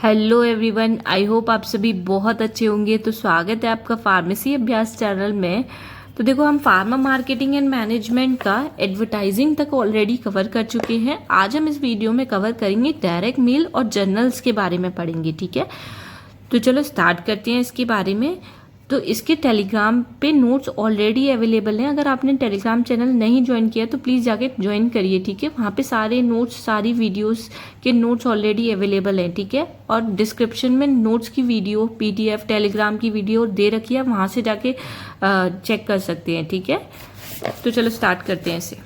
Hello everyone, I hope आप सभी बहुत अच्छे होंगे। तो स्वागत है आपका फार्मेसी अभ्यास चैनल में। तो देखो, हम फार्मा मार्केटिंग एंड मैनेजमेंट का एडवर्टाइजिंग तक ऑलरेडी कवर कर चुके हैं। आज हम इस वीडियो में कवर करेंगे डायरेक्ट मेल और जर्नल्स के बारे में पढ़ेंगे। ठीक है, तो चलो स्टार्ट करते हैं इसके बारे में। तो इसके टेलीग्राम पे नोट्स ऑलरेडी अवेलेबल हैं। अगर आपने टेलीग्राम चैनल नहीं ज्वाइन किया तो प्लीज़ जाके ज्वाइन करिए। ठीक है, वहाँ पे सारे नोट्स, सारी वीडियोस के नोट्स ऑलरेडी अवेलेबल हैं। ठीक है, और डिस्क्रिप्शन में नोट्स की वीडियो, पीडीएफ, टेलीग्राम की वीडियो दे रखी है, वहाँ से जाके चेक कर सकते हैं। ठीक है, तो चलो स्टार्ट करते हैं इसे।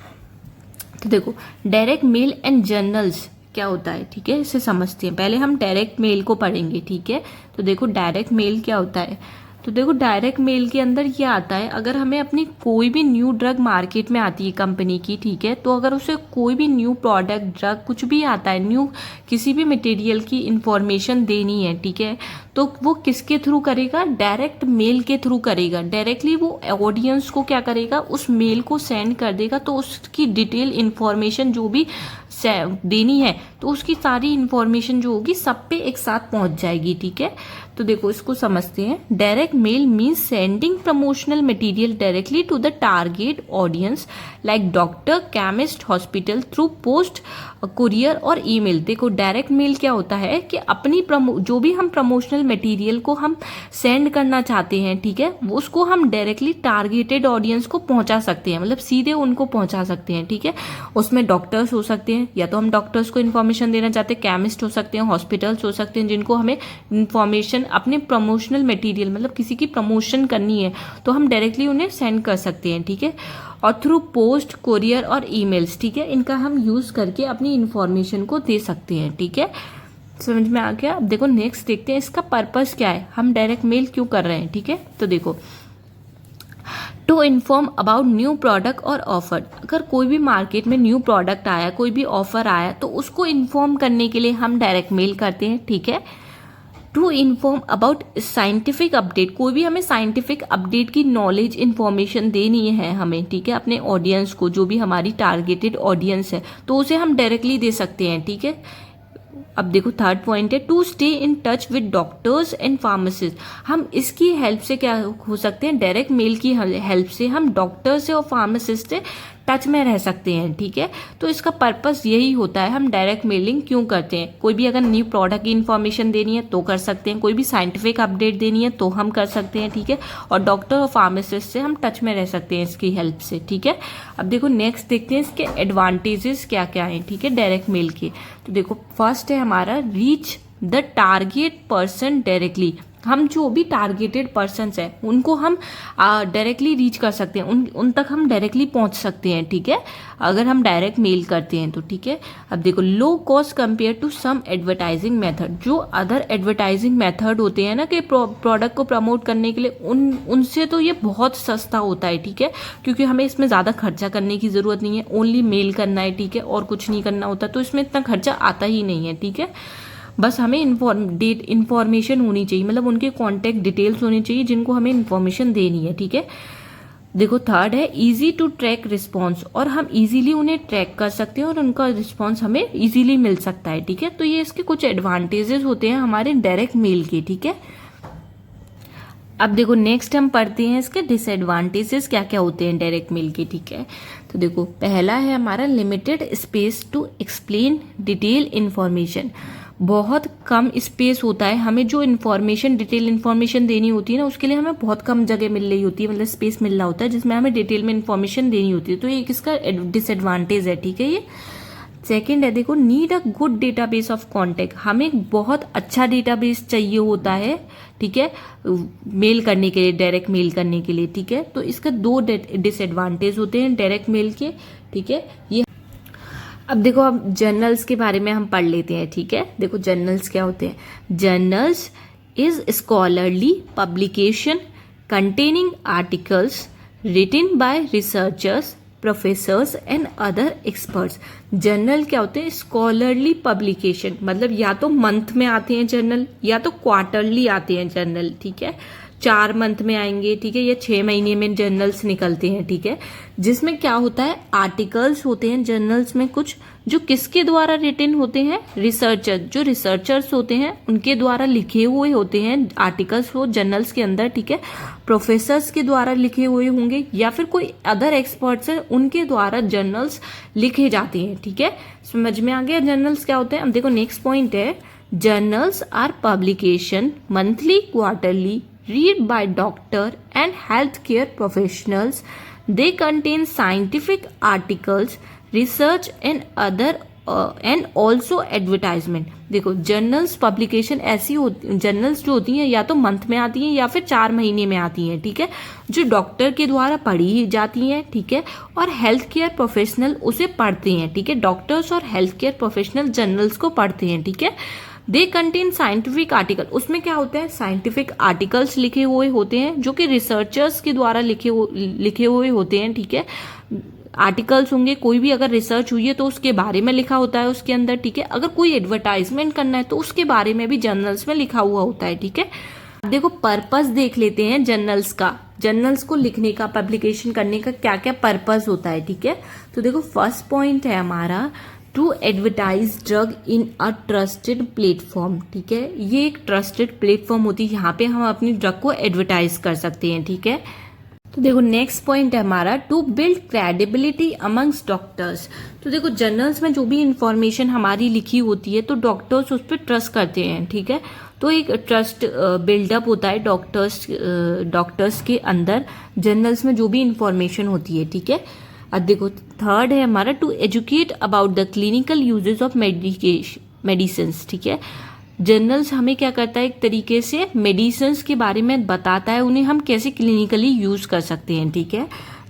तो देखो, डायरेक्ट मेल एंड जर्नल्स क्या होता है। ठीक है, इसे समझते हैं। पहले हम डायरेक्ट मेल को पढ़ेंगे। ठीक है, तो देखो डायरेक्ट मेल क्या होता है। तो देखो, डायरेक्ट मेल के अंदर ये आता है, अगर हमें अपनी कोई भी न्यू ड्रग मार्केट में आती है कंपनी की, ठीक है, तो अगर उसे कोई भी न्यू प्रोडक्ट, ड्रग, कुछ भी आता है, न्यू किसी भी मटेरियल की इंफॉर्मेशन देनी है, ठीक है, तो वो किसके थ्रू करेगा? डायरेक्ट मेल के थ्रू करेगा। डायरेक्टली वो ऑडियंस को क्या करेगा? उस मेल को सेंड कर देगा। तो उसकी डिटेल इंफॉर्मेशन जो भी देनी है, तो उसकी सारी इंफॉर्मेशन जो होगी सब पे एक साथ पहुंच जाएगी। ठीक है, तो देखो इसको समझते हैं। Direct mail means sending promotional material directly to the target audience like doctor, chemist, hospital through post, courier और ईमेल। देखो, डायरेक्ट मेल क्या होता है कि अपनी जो भी हम प्रमोशनल मटेरियल को हम सेंड करना चाहते हैं, ठीक है, उसको हम डायरेक्टली टारगेटेड ऑडियंस को पहुंचा सकते हैं, मतलब सीधे उनको पहुंचा सकते हैं। ठीक है, उसमें डॉक्टर्स हो सकते हैं, या तो हम डॉक्टर्स को इन्फॉर्मेशन देना चाहते हैं, केमिस्ट हो सकते हैं, हॉस्पिटल्स हो सकते हैं, जिनको हमें इन्फॉर्मेशन अपने प्रमोशनल मटेरियल, मतलब किसी की प्रमोशन करनी है, तो हम डायरेक्टली उन्हें सेंड कर सकते हैं। ठीक है, और थ्रू पोस्ट, कुरियर और ईमेल्स, ठीक है, इनका हम यूज करके अपनी इंफॉर्मेशन को दे सकते हैं। ठीक है, समझ में आ गया। अब देखो नेक्स्ट देखते हैं इसका पर्पस क्या है, हम डायरेक्ट मेल क्यों कर रहे हैं। ठीक है, तो देखो, to inform about new product और ऑफर। अगर कोई भी मार्केट में न्यू प्रोडक्ट आया, कोई भी ऑफर आया, तो उसको इन्फॉर्म करने के लिए हम डायरेक्ट मेल करते हैं। ठीक है, to inform about scientific update, कोई भी हमें साइंटिफिक अपडेट की नॉलेज, इन्फॉर्मेशन देनी है हमें, ठीक है, अपने ऑडियंस को, जो भी हमारी टारगेटेड ऑडियंस है, तो उसे हम डायरेक्टली दे सकते हैं। ठीक है, अब देखो थर्ड पॉइंट है, to stay in touch with doctors and pharmacist. हम इसकी हेल्प से क्या हो सकते हैं? डायरेक्ट मेल की हेल्प से हम डॉक्टर से और फार्मासिस्ट से टच में रह सकते हैं। ठीक है, तो इसका पर्पस यही होता है, हम डायरेक्ट मेलिंग क्यों करते हैं। कोई भी अगर न्यू प्रोडक्ट की इन्फॉर्मेशन देनी है तो कर सकते हैं, कोई भी साइंटिफिक अपडेट देनी है तो हम कर सकते हैं। ठीक है, और डॉक्टर और फार्मासिस्ट से हम टच में रह सकते हैं इसकी हेल्प से। ठीक है, अब देखो नेक्स्ट देखते हैं इसके एडवांटेजेस क्या क्या हैं। ठीक है, डायरेक्ट मेल के, तो देखो फर्स्ट है हमारा reach the target person directly. हम जो भी टारगेटेड पर्सन्स हैं उनको हम डायरेक्टली रीच कर सकते हैं, उन तक हम डायरेक्टली पहुंच सकते हैं। ठीक है, अगर हम डायरेक्ट मेल करते हैं तो। ठीक है, अब देखो low cost compare to some advertising method. जो अदर एडवर्टाइजिंग मेथड होते हैं ना कि प्रोडक्ट को प्रमोट करने के लिए, उनसे तो ये बहुत सस्ता होता है। ठीक है, क्योंकि हमें इसमें ज़्यादा खर्चा करने की ज़रूरत नहीं है, ओनली मेल करना है। ठीक है, और कुछ नहीं करना होता, तो इसमें इतना खर्चा आता ही नहीं है। ठीक है, बस हमें इन्फॉर्मेशन होनी चाहिए, मतलब उनके कॉन्टैक्ट डिटेल्स होनी चाहिए जिनको हमें इन्फॉर्मेशन देनी है। ठीक है, देखो थर्ड है इजी टू ट्रैक रिस्पॉन्स, और हम इजीली उन्हें ट्रैक कर सकते हैं और उनका रिस्पॉन्स हमें इजीली मिल सकता है। ठीक है, तो ये इसके कुछ एडवांटेजेस होते हैं हमारे डायरेक्ट मेल के। ठीक है, अब देखो नेक्स्ट हम पढ़ते हैं इसके डिसएडवांटेजेस क्या क्या होते हैं डायरेक्ट मेल के। ठीक है, तो देखो पहला है हमारा limited space to explain detail information. बहुत कम स्पेस होता है, हमें जो इन्फॉर्मेशन, डिटेल इन्फॉर्मेशन देनी होती है ना, उसके लिए हमें बहुत कम जगह मिल रही होती है, मतलब स्पेस मिल रहा होता है जिसमें हमें डिटेल में इन्फॉर्मेशन देनी होती है। तो ये किसका डिसएडवांटेज है। ठीक है, ये सेकेंड है, देखो need a good database of contact. हमें बहुत अच्छा डेटाबेस चाहिए होता है। ठीक है, मेल करने के लिए, डायरेक्ट मेल करने के लिए। ठीक है, तो इसका दो डिसएडवांटेज होते हैं डायरेक्ट मेल के। ठीक है, ये अब देखो, अब जर्नल्स के बारे में हम पढ़ लेते हैं। ठीक है, देखो जर्नल्स क्या होते हैं। Journals is scholarly publication containing articles written by researchers, professors and other experts. Journal क्या होते हैं? स्कॉलरली पब्लिकेशन, मतलब या तो मंथ में आते हैं जर्नल, या तो क्वार्टरली आते हैं जर्नल। ठीक है, 4 मंथ में आएंगे, ठीक है, या 6 महीने में जर्नल्स निकलते हैं, ठीक है, जिसमें क्या होता है, आर्टिकल्स होते हैं जर्नल्स में कुछ, जो किसके द्वारा रिटन होते हैं, रिसर्चर, जो रिसर्चर्स होते हैं उनके द्वारा लिखे हुए होते हैं आर्टिकल्स वो जर्नल्स के अंदर, ठीक है, प्रोफेसर्स के द्वारा लिखे हुए होंगे या फिर कोई अदर एक्सपर्ट्स है उनके द्वारा जर्नल्स लिखे जाते हैं, ठीक है। समझ में आ गया जर्नल्स क्या होते हैं। अब देखो नेक्स्ट पॉइंट है, journals are publication monthly, quarterly, read by doctor and healthcare professionals. They contain scientific articles, research and other and also advertisement. देखो जर्नल्स पब्लिकेशन ऐसी होती, जर्नल्स जो होती हैं या तो मंथ में आती हैं या फिर 4 महीने में आती हैं, ठीक है, जो डॉक्टर के द्वारा पढ़ी जाती हैं, ठीक है, और हेल्थ केयर प्रोफेशनल उसे पढ़ते हैं, ठीक है, डॉक्टर्स और हेल्थ केयर प्रोफेशनल जर्नल्स को पढ़ते हैं, ठीक है। दे कंटेन साइंटिफिक आर्टिकल, उसमें क्या होते हैं, साइंटिफिक आर्टिकल्स लिखे हुए होते हैं जो कि रिसर्चर्स के द्वारा लिखे हुए होते हैं, ठीक है। आर्टिकल्स होंगे, कोई भी अगर रिसर्च हुई है तो उसके बारे में लिखा होता है उसके अंदर, ठीक है। अगर कोई एडवर्टाइजमेंट करना है तो उसके बारे में भी जर्नल्स में लिखा हुआ होता है, ठीक है। देखो पर्पस देख लेते हैं जर्नल्स का, जर्नल्स को लिखने का, पब्लिकेशन करने का क्या क्या पर्पस होता है, ठीक है। तो देखो फर्स्ट पॉइंट है हमारा, to advertise drug in a trusted platform, ठीक है, ये एक ट्रस्टेड प्लेटफॉर्म होती है, यहाँ पे हम अपनी ड्रग को एडवर्टाइज कर सकते हैं, ठीक है। तो देखो नेक्स्ट पॉइंट है हमारा, to build credibility amongst doctors. तो देखो जर्नल्स में जो भी इंफॉर्मेशन हमारी लिखी होती है तो डॉक्टर्स उस पर ट्रस्ट करते हैं, ठीक है, तो एक ट्रस्ट बिल्डअप होता है डॉक्टर्स के अंदर जर्नल्स में जो भी इंफॉर्मेशन होती है, ठीक है। अब देखो थर्ड है हमारा, to educate about the clinical uses of medicines, ठीक है। जर्नल्स हमें क्या करता है, एक तरीके से मेडिसिन्स के बारे में बताता है, उन्हें हम कैसे क्लिनिकली यूज कर सकते हैं, ठीक है।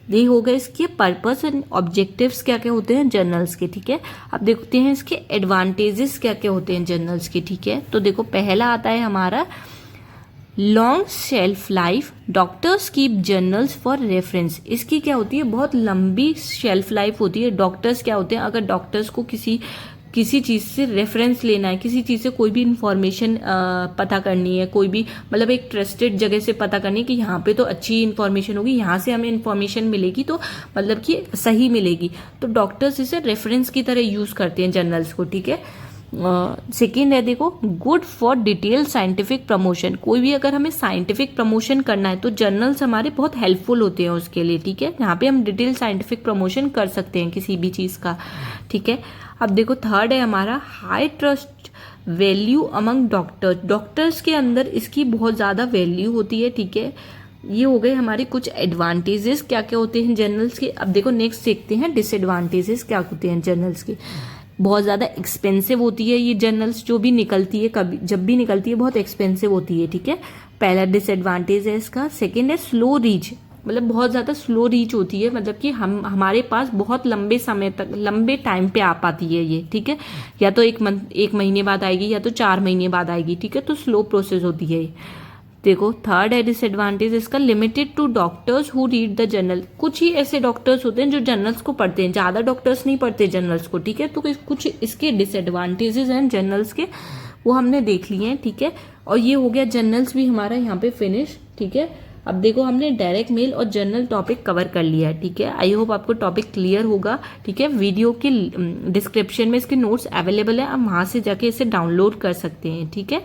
ये हो गए इसके पर्पस एंड ऑब्जेक्टिव्स क्या क्या होते हैं जर्नल्स के, ठीक है। अब देखते हैं इसके एडवांटेजेस क्या क्या होते हैं जर्नल्स के, ठीक है। तो देखो पहला आता है हमारा, long shelf life, doctors keep journals for reference. इसकी क्या होती है, बहुत लंबी शेल्फ लाइफ होती है। डॉक्टर्स क्या होते हैं, अगर डॉक्टर्स को किसी चीज़ से रेफरेंस लेना है, किसी चीज़ से कोई भी इंफॉर्मेशन पता करनी है, कोई भी मतलब एक ट्रस्टेड जगह से पता करनी है कि यहाँ पे तो अच्छी इंफॉर्मेशन होगी, यहाँ से हमें इंफॉर्मेशन मिलेगी तो मतलब कि सही मिलेगी, तो डॉक्टर्स इसे रेफरेंस की तरह यूज़ करते हैं जर्नल्स को, ठीक है। सेकेंड है देखो, good for detail scientific promotion. कोई भी अगर हमें साइंटिफिक प्रमोशन करना है तो जर्नल्स हमारे बहुत हेल्पफुल होते हैं उसके लिए, ठीक है। यहाँ पे हम डिटेल साइंटिफिक प्रमोशन कर सकते हैं किसी भी चीज़ का, ठीक है। अब देखो थर्ड है हमारा, high trust value among doctors के अंदर इसकी बहुत ज़्यादा वैल्यू होती है, ठीक है। ये हो गए हमारे कुछ एडवांटेजेस क्या क्या होते हैं जर्नल्स के। अब देखो नेक्स्ट देखते हैं डिसएडवांटेजेस क्या होते हैं जर्नल्स के। बहुत ज़्यादा एक्सपेंसिव होती है ये जर्नल्स, जो भी निकलती है, कभी जब भी निकलती है बहुत एक्सपेंसिव होती है, ठीक है, पहला डिसएडवांटेज है इसका। सेकेंड है स्लो रीच, मतलब बहुत ज़्यादा स्लो रीच होती है, मतलब कि हमारे पास बहुत लंबे समय तक, लंबे टाइम पे आ पाती है ये, ठीक है, या तो एक महीने बाद आएगी या तो 4 महीने बाद आएगी, ठीक है, तो स्लो प्रोसेस होती है। देखो थर्ड है डिसएडवांटेज इसका, limited to doctors who read the journal. कुछ ही ऐसे डॉक्टर्स होते हैं जो जर्नल्स को पढ़ते हैं, ज़्यादा डॉक्टर्स नहीं पढ़ते जर्नल्स को, ठीक है। तो कुछ इसके डिसएडवांटेजेस हैं जर्नल्स के, वो हमने देख लिए हैं, ठीक है। और ये हो गया जर्नल्स भी हमारा यहाँ पे फिनिश, ठीक है। अब देखो हमने डायरेक्ट मेल और जर्नल टॉपिक कवर कर लिया है, ठीक है। आई होप आपको टॉपिक क्लियर होगा, ठीक है। वीडियो के डिस्क्रिप्शन में इसके नोट्स अवेलेबल है, आप वहाँ से जाके इसे डाउनलोड कर सकते हैं, ठीक है।